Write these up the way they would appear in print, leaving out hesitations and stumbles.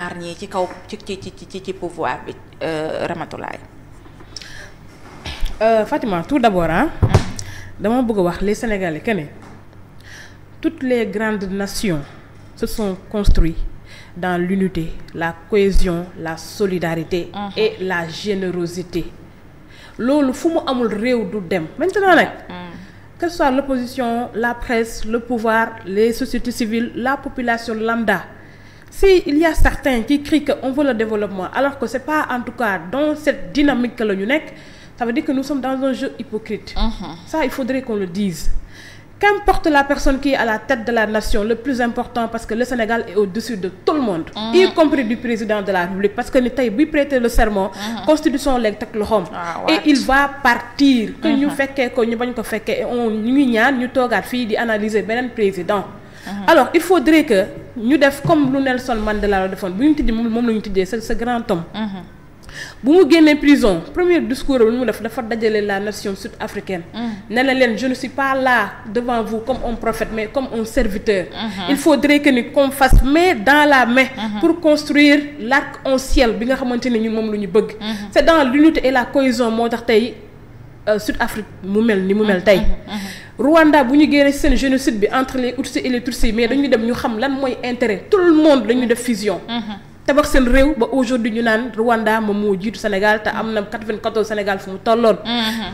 ñaar ñii ci kaw ci pouvoir bi Ramatoulaye. Fatima, tout d'abord dama bëgg a wax les Sénégalais que ne toutes les grandes nations se sont construites dans l'unité, la cohésion, la solidarité et la générosité. Loolu fu mu amul réew du dem. Maintenant nag que ce soit l'opposition, la presse, le pouvoir, les sociétés civiles, la population lambda, si il y a certains qui crient qu'on veut le développement alors que c'est pas en tout cas dans cette dynamique que la ñu nekk, ça veut dire que nous sommes dans un jeu hypocrite. Ça, il faudrait qu'on le dise. Qu'importe la personne qui est à la tête de la nation, le plus important, parce que le Sénégal est au-dessus de tout le monde, y compris du président de la République, parce que ni tey buy prêter le serment, constitution léegi teg loxoom, et il va partir. Que ñu fekkee ko ñu bañ ko fekkee, ñu ngi ñaan ñu toogaat fii di analyser beneen président. Alors il faudrait que ñu def comme lu Nelson Mandela la defoon bu ñu tijji moom la ñu tijjee ce grand homme. bu mu génnee prison premier discours lu mu def dafa dajale la nation sud-africaine. ne la leen je ne suis pas là devant vous comme un prophète mais comme un serviteur. Il faudrait que ni qu'on fasse main dans la main. pour construire l'arc-en-ciel bi nga xamante ne ñun moom la ñu bëgg. c'est dans l'unité et la cohésion moo tax tey Sud-Afrique mu mel ni mu mel tey. Rwanda bu ñu génnee seen génocide bi entre les Tutsis et les Tutsis mais dañuy dem ñu xam lan mooy intérêt tout le monde dañuy def fusion. tabax seen réew ba aujourd'hui ñu naan Rwanda moom moo jiitu Sénégal te am na 94 Sénégal fu mu tolloon.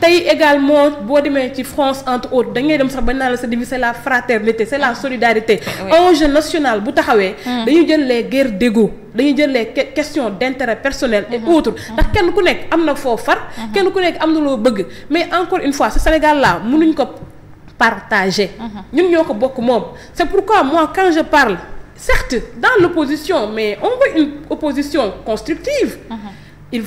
tey également boo demee ci France entre autres da ngay dem sax bañ naa la sa devise c'est la fraternité c'est la solidarité. enjeu national bu taxawee. dañuy jël les guerres d'ego dañuy jël les questions d'intérêt personnel et autres. ndax kenn ku nekk am na foo far. kenn ku nekk am na loo bëgg mais encore une fois ce Sénégal là mënuñ ko partager. ñun ñoo ko bokk moom c'est pourquoi moi quand je parle. Certes, dans l'opposition, mais on veut une opposition constructive.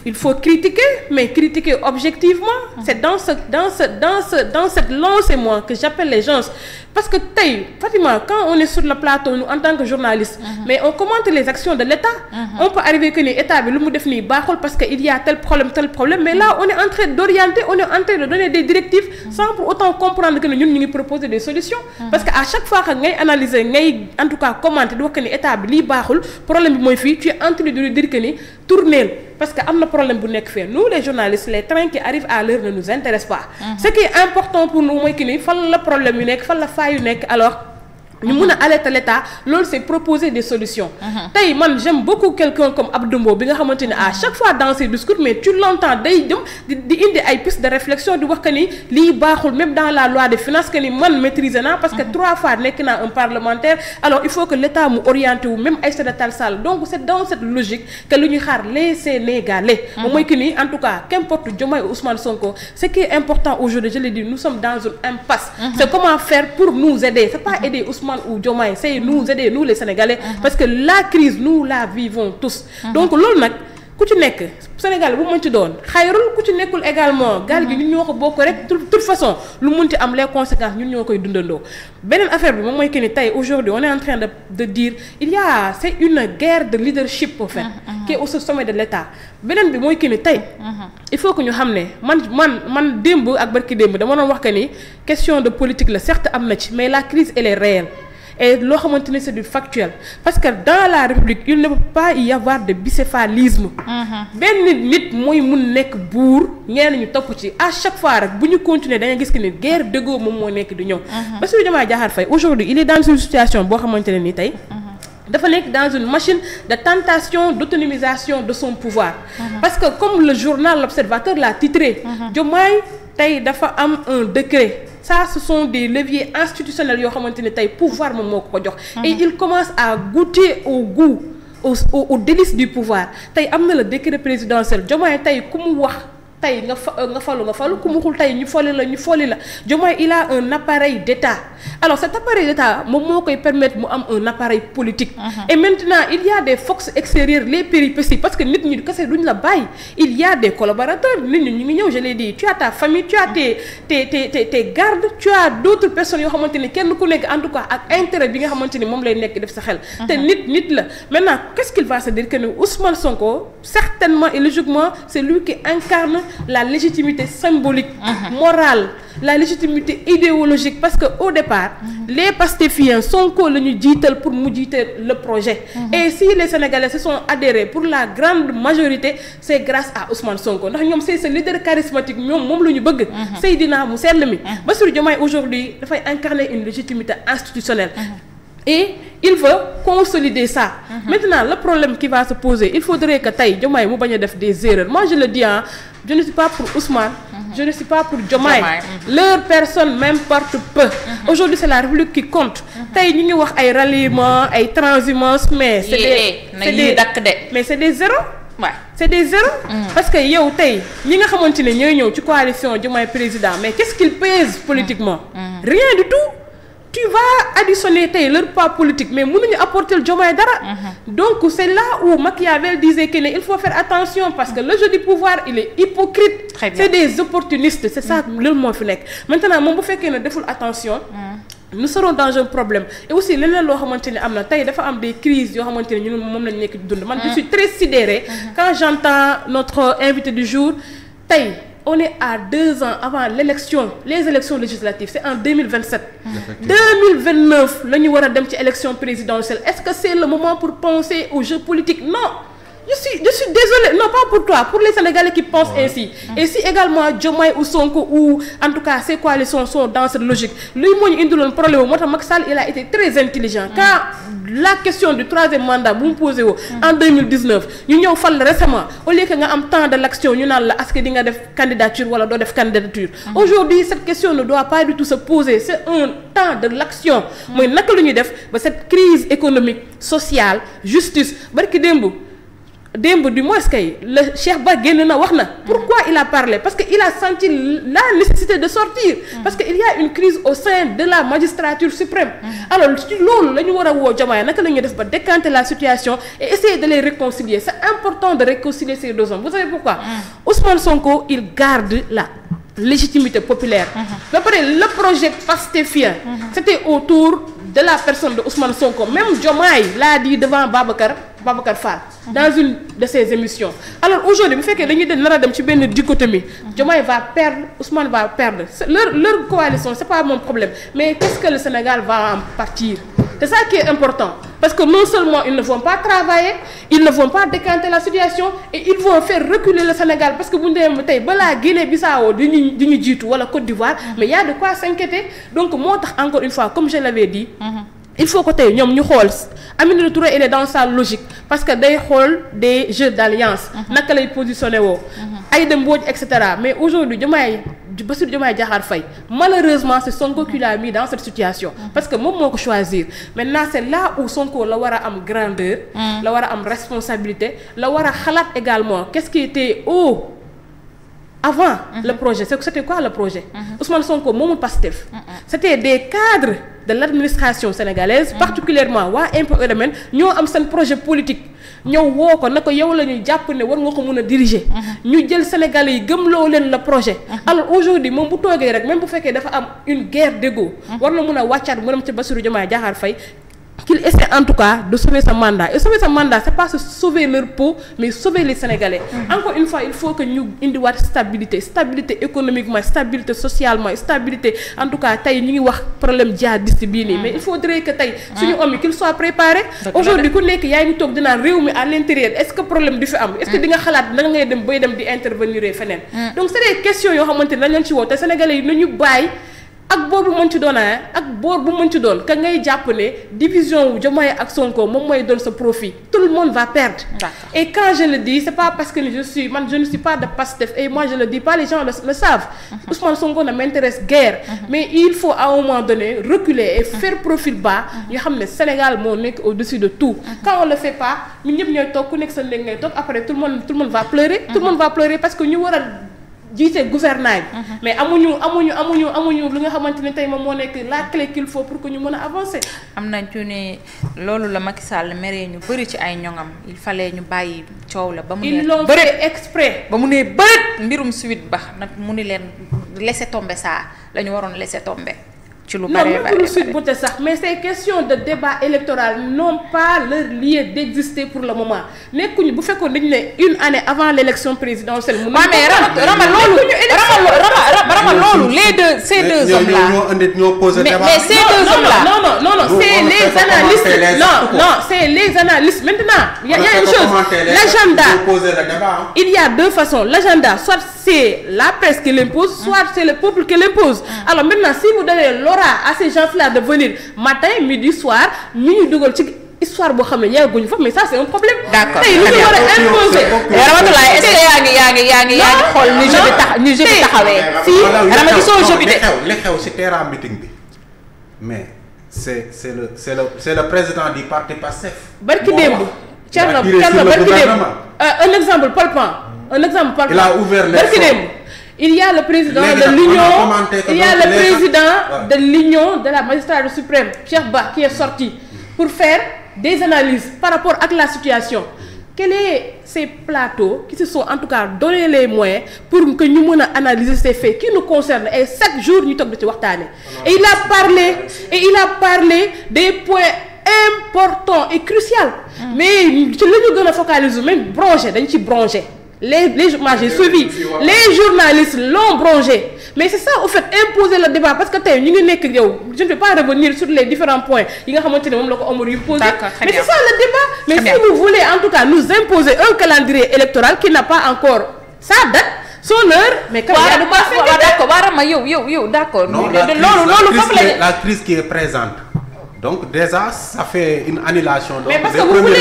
Il faut critiquer, mais critiquer objectivement. C'est dans cette lancée, moi, que j'appelle les gens. Parce que, Fatima, quand on est sur le plateau, nous, en tant que journalistes, mais on commente les actions de l'État. On peut arriver que l'État, parce qu'il y a tel problème, mais là, on est en train d'orienter, on est en train de donner des directives sans pour autant comprendre que nous proposer des solutions. Parce qu'à chaque fois que nous analysons, en tout cas, commenter, que l'État, problème, tu es en train de lui dire que tourner. Parce que am na problème bu nekk fee nous les journalistes les trains qui arrivent à l'heure ne nous intéressent pas. Ce qui est important pour nous mooy que ni fan la problème yu nekk fan la faille yu nekk alors ñu mun a alerter l'État loolu c'est proposer des solutions. tey man j'aime beaucoup quelqu'un comme Abdou Mbow bi nga xamante ne à chaque fois dans ses discours mais tu l'entends day jëm di indi ay pistes de réflexion di wax que ni lii baaxul même dans la loi des finances que ni man maîtriser naa parce que 3 fois nekk naa un parlementaire alors il faut que l'État mu orienté wu même Aïssata Tall Sall donc c'est dans cette logique que lu ñuy xaar les Sénégalais. moom mooy que ni en tout cas qu'importe Diomaye ou Ousmane Sonko ce qui est important aujourd'hui je l'ai dit nous sommes dans une impasse. C'est comment faire pour nous aider c'est pas aider Ousmane ou Diomaye c'est nous aider nous les Sénégalais parce que la crise nous la vivons tous donc loolu nag ku ci nekk Sénégal bu mën ci doon xayrul ku ci nekkul également gaal gi ñun ñoo ko bokk rek toute façon lu mënti am les conséquences ñun ñoo koy dundandoo beneen affaire bi moom mooy que ni tey aujourd'hui on est en train de dire c'est une guerre de leadership en fait qui est au sommet de l'État beneen bi mooy que ni tey il faut que ñu xam ne man démb ak barki démb dama doon wax que ni question de politique la certes am na ci mais la crise elle est réelle et loo xamante ni c'est du factuel parce que dans la République il ne peut pas y avoir de bicéphalisme. benn nit mooy mun nekk buur ñenn ñu topp ci à chaque fois rek bu ñu continuer da nga gis que ni guerre d'ego moom moo nekk di ñëw. Bassirou Diomaye Diakhar Faye aujourd'hui il est dans une situation boo xamante ne ni tey. dafa nekk dans une machine de tentation d'autonomisation de son pouvoir. Parce que comme le journal L'Observateur l'a titré. Diomaye tey dafa am un décret. Ça ce sont des leviers institutionnels yoo xamante ne tey pouvoir moom moo ko jox. Et il commence à goûter au goût au délice du pouvoir tey am na le décret présidentiel Diomaye tey ku mu wax tey nga falu ku mu xul tey ñu folli la Diomaye il a un appareil d'État alors cet appareil d'État moom moo koy permettre mu am un appareil politique. Et maintenant il y a des forces extérieures les péripéties parce que nit ñi kese duñ la bàyyi il y a des collaborateurs nit ñi ñu ngi ñëw je l'ai dit tu as ta famille tu as tes gardes tu as d'autres personnes yoo xamante ni kenn ku nekk en tout cas ak intérêt bi nga xamante ni moom lay nekk def sa xel. te nit la maintenant qu'est-ce qu'il va se dire que ne Ousmane Sonko certainement et logiquement c'est lui qui incarne la légitimité symbolique, morale, la légitimité idéologique, parce que au départ les Pastefiens Sonko la ñu jiital pour mu jiite le projet. Et si les Sénégalais se sont adhérés pour la grande majorité, c'est grâce à Ousmane Sonko ndax ñoom c'est ce leader charismatique ñoom moom la ñu bëgg. Seydina mu sell mi. Bassirou Diomaye aujourd'hui dafay incarner une légitimité institutionnelle. Et il veut consolider ça. Maintenant le problème qui va se poser, il faudrait que tey Diomaye mu bañ a def des erreurs. Moi je le dis je ne suis pas pour Ousmane. Je ne suis pas pour Diomaye. Leur personne m'importe peu. Aujourd'hui c'est la République qui compte. Tey ñu ngi wax ay ralliement ay transhumance mais c'est des zéros. C'est des zéros. Parce que yow tey ñi nga xamante ne ñooy ñëw ci coalition Diomaye président mais qu'est-ce qu'ils pèsent politiquement? Rien du tout. Tu vas additionner tey leur poids politique mais mënuñu apporter le Diomaye dara. Donc c'est là où Machiavel disait que il faut faire attention parce que le jeu du pouvoir il est hypocrite. C'est des opportunistes, c'est ça loolu moo fi nekk. Maintenant moom bu fekkee ne deful attention. Nous serons dans un problème. Et aussi leneen loo xamante ne am na tey dafa am des crises yoo xamante ne ñun moom lañu nekk dund. Man je suis très sidérée quand j'entends notre invité du jour tey. On est à 2 ans avant l'élection, les élections législatives, c'est en 2027. 2029, la ñu war a dem ci élection présidentielle. Est-ce que c'est le moment pour penser au jeu politique? Non. Je suis désolée, non pas pour toi, pour les Sénégalais qui pensent ainsi. Et si également Diomaye ou Sonko ou en tout cas ces coalitions sont dans cette logique, lui moo ñu indiloon problème moo tax Macky Sall il a été très intelligent. Quand la question du 3e mandat bu mu posé woo en 2019 ñu ñëw fal récemment au lieu que nga am temps de l'action ñu naan la est-ce que di nga def candidature wala doo def candidature. Aujourd'hui cette question ne doit pas du tout se poser, c'est un temps de l'action. Mooy naka la ñuy def ba cette crise économique, sociale, justice barki démb du moins kay le Cheikh Ba génn na wax na. Pourquoi il a parlé? Parce que il a senti la nécessité de sortir. Parce que il y a une crise au sein de la magistrature suprême. Alors ci loolu la ñu war a woo Diomaye naka la ñuy def ba décanter la situation et essayer de les réconcilier. C'est important de réconcilier ces deux hommes. Vous savez pourquoi? Ousmane Sonko il garde la légitimité populaire. Ba pare le projet pastefien c'était autour de la personne de Ousmane Sonko. Même Diomaye l'a dit devant Babacar Fall dans une de ses émissions. Alors aujourd'hui bu fekkee dañuy nar a dem ci benn dichotomie Diomaye va perdre, Ousmane va perdre. Leur coalition c'est pas mon problème mais qu'est-ce que le Sénégal va en partir? C'est ça qui est important parce que non seulement ils ne vont pas travailler, ils ne vont pas décanter la situation et ils vont faire reculer le Sénégal parce que bu ñu demee tey balaa Guinée-Bissau di ñu jiitu wala Côte d'Ivoire mais il y a de quoi s'inquiéter. Donc moo tax encore une fois comme je l'avais dit il faut que tey ñoom ñu xool Aminata Touré elle est dans sa logique parce que day xool des jeux d'alliance naka lay positionné woo Aïda Mbodj et cetera. Mais aujourd'hui Bassirou Diomaye Diakhar Faye malheureusement c'est Sonko qui l'a mis dans cette situation parce que moom moo ko choisir. Maintenant c'est là où Sonko la war a am grandeur la war a am responsabilité la war a xalaat également qu'est-ce qui était avant le projet. C'était quoi le projet? Ousmane Sonko moomul Pastef. C'était des cadres de l'administration sénégalaise particulièrement waa impôts et domaines ñoo am seen projet politique ñëw woo ko na ko yow la ñuy jàpp ne war nga ko mën a diriger. ñu jël Sénégalais yi gëmloo leen le projet. Alors aujourd'hui moom bu toogee rek même bu fekkee dafa am une guerre d'ego war na mën a wàccaat mu dem ci Bassirou Diomaye Diakhar Faye qu'il essaie en tout cas de sauver sa mandat. Et sauver sa mandat c'est pas se sauver leur peau mais sauver les Sénégalais. Encore une fois il faut que ñu indiwaat stabilité économiquement, stabilité socialement, stabilité en tout cas tey ñu ngi wax problème djihadiste bii nii mais il faudrait que tey suñu homme yi qu'il soit préparé. Aujourd'hui ku nekk yaa ngi toog dinaan réew mi à l'intérieur est-ce que problème du fi am est-ce que di nga xalaat da ngay dem bay dem di intervenir feneen. Donc c'est des questions yoo xamante ne dañ leen ci woo te Sénégalais yi nañu bàyyi ak boobu mën ci doon ak boor bu mën ci doon ka ngay jàpp ne division wu Diomaye ak Sonko moom mooy doon sa profit tout le monde va perdre. Et quand je le dis c'est pas parce que je ne suis pas de Pastef et moi je le dis pas les gens le savent. Ousmane Sonko ne m'intéresse guère. Mais il faut à un moment donné reculer et faire profil bas yoo xam ne Sénégal moo nekk au-dessus de tout. Quand on le fait pas ñun ñëpp ñooy toog ku nekk sa néeg ngay toog après tout le monde va pleurer. Tout le monde va pleurer parce que ñu war a jiite gouvernail mais amuñu lu nga xamante ne tey moom moo nekk la clé qu'il faut pour que ñu mën a avancer. am nañ ci ne loolu la Macky Sall meree ñu bëri ci ay ñoŋam il fallait ñu bàyyi coow la ba mu ne ils l'ont fait exprès ba mu ne bërët mbirum suite ba nag mu ni leen laisser tomber ça la ñu waroon laisser tomber ci lu bari non même Sweet Beauté sax mais ces questions de débat électoral n'ont pas leur lieu d'exister pour le moment nekkuñu bu fekkoon dañu ne une année avant l'élection présidentielle. mu mais Rama loolu les deux ces deux hommes là ñoo posé débat mais ces deux hommes là non c'est les analystes non c'est les analystes maintenant il y a une chose l'agenda il y a deux façons l'agenda soit c'est la presse qui l'impose soit c'est le peuple qui l'impose alors maintenant si vous donnez l'aura à ces gens-là de venir matin midi soir ñu dugal ci histoire boo xam ne yegguñu fa mais ça c'est un problème. d'accord tey lu ñu war a imposer. Ramatoulaye est-ce que yaa ngi xool ni jeu bi taxawee. fii Rama gisoo jeu bi de. li xew ci terrain meeting bi mais c'est le président du parti Pastef. barki démb. Thierno barki démb un exemple palpable. il a ouvert les barki démb. il y a le président de l'union de la magistrature suprême Cheikh Ba qui est sorti pour faire des analyses par rapport à la situation. Quels sont ces plateaux qui se sont en tout cas donné les moyens pour que ñu mën a analyser ces faits qui nous concernent et chaque jour ñu toog di ci waxtaane et il a parlé des points importants et cruciaux. mais ci la ñu gën a focaliser même bronché dañ ci bronché. les moi j'ai suivi les journalistes l'ont bronché mais c'est ça au fait imposer le débat parce que tey ñu ngi nekk yow je ne vais pas revenir sur les différents points yi nga xamante ne moom la ko Omar yu posé mais c'est ça le débat mais si vous voulez en tout cas nous imposer un calendrier électoral qui n'a pas encore sa date son heure mais quand il y a de quoi faire d'accord waarama yow d'accord loolu foofu la crise qui est présente. Donc déjà ça fait une annulation. Donc mais parce que vous voulez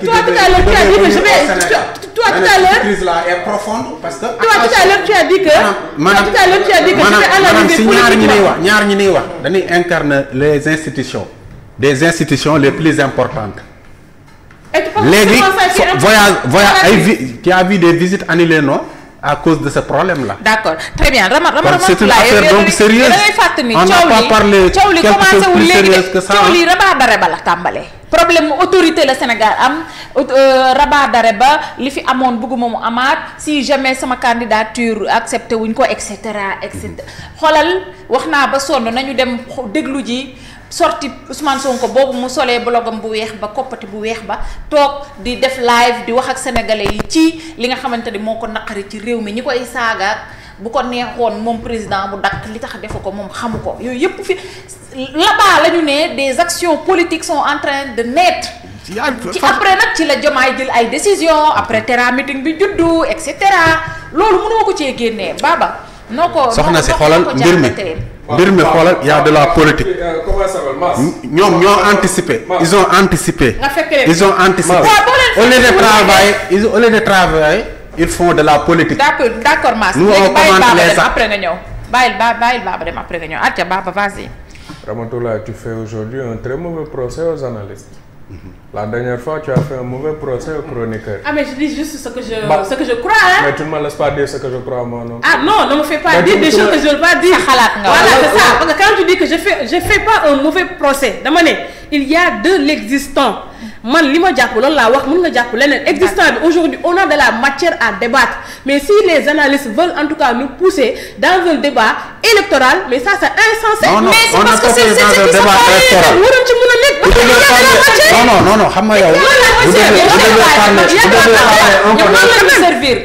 toi tout à l'heure tu as dit que je vais toi tout à l'heure crise là est profonde parce que. toi tout à l'heure tu as dit que. je vais analyser politiquement ñaar ñi ñuy wax dañuy incarner les institutions des institutions les plus importantes. léegi voyage qui a vu des visites annulées non. à cause de ce problème-là. D'accord très bien c'est une affaire donc sérieuse on n'a pas parlé quelque chose de plus sérieux que ça. coow li rabat d'arrêt ba la tàmbalee. problème autorité la Sénégal am rabat d'arrêt ba li fi amoon bëgguma mu amaat si jamais sama candidature accepté wuñ ko et cetera xoolal wax naa ba sonn nañu dem déglu ji. sorti Ousmane Sonko boobu mu solee blogam bu weex ba koppati bu weex ba toog di def live di wax ak sénégalais yi ci li nga xamante ni moo ko naqari ci réew mi ñi koy saagaat bu ko neexoon moom président bu dakk li tax defu ko moom xamu ko yooyu yëpp fi là-bas la ñu ne des actions politiques sont en train de naître ci après nag ci la Diomaye jël ay décisions après terrain meeting bi juddu et cetera loolu mënoo ko cee génnee Baba noo ko soxna si xoolal mbir mi xoolal y a de la politique ñoom ñoo anticiper ils ont anticipé au lieu de travailler ils font de la politique. d'accord Mass léegi bàyyil Baba dem après nga ñëw bàyyil Baba dem après nga ñëw atia Baba vas-y. Ramatoulaye, tu fais aujourd'hui un très mauvais procès aux analystes. La dernière fois, tu as fait un mauvais procès aux chroniqueurs. Ah mais je dis juste ce que je crois hein. Mais tu ne me laisses pas dire ce que je crois moi non. Ah non, ne me fais pas dire des choses que je ne veux pas dire. Voilà, c'est ça. Parce que quand tu dis que je fais pas un mauvais procès, dama ne il y a de l'existant. Man li ma jàpp loolu laa wax mën nga jàpp leneen existant bi aujourd'hui on a de la matière à débattre mais si les analystes veulent en tout cas nous pousser dans un débat électoral mais ça c'est insensé. Non, mais c'est parce que c'est un débat électoral. waroon ci mën a nekk. non xam nga yow. servir